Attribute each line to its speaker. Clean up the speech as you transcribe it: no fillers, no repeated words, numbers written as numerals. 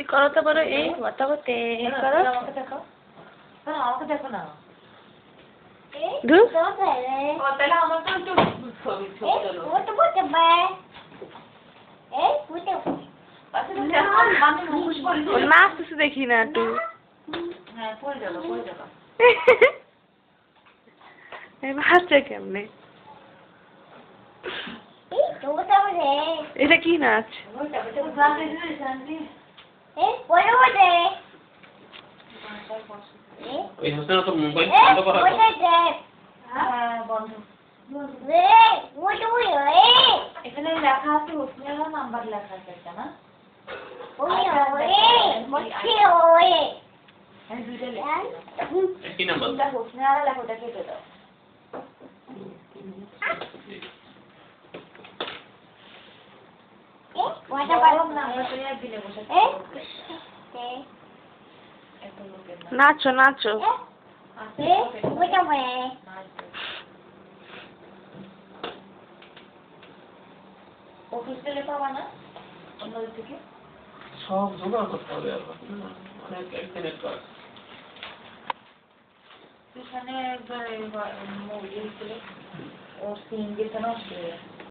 Speaker 1: করো তো বলো এই বতাবতে করো
Speaker 2: আমাকে দেখো না আমাকে দেখো না
Speaker 1: ধুর
Speaker 2: ও তাহলে আমার তো একটু ছবি তোলো আমি মুখোশ পরে
Speaker 1: ওর নাচতেছে দেখি না একটু
Speaker 2: হ্যাঁ পরে যাবো
Speaker 1: হাসছে কেমনে এটা কি নাচ
Speaker 3: ওই হোসেন তো মোবাইল বন্ধ করা
Speaker 2: হ্যাঁ বন্ধ এখানে লেখা আছে হোসনিয়ার নাম্বার লেখা আছে একটা না
Speaker 3: কি নাম্বার
Speaker 2: দুইটা হোসনিয়ার লেখা ওটা কেটে দাও
Speaker 1: নাচো নাচো
Speaker 2: অফিসে পাবা না অন্য থেকে
Speaker 3: সব জোগাড় করতে হবে আর অনেক একদিনের কাজ
Speaker 2: এখানে একবার মুরগি ছিল ও সিং যেতে নষ্ট হয়ে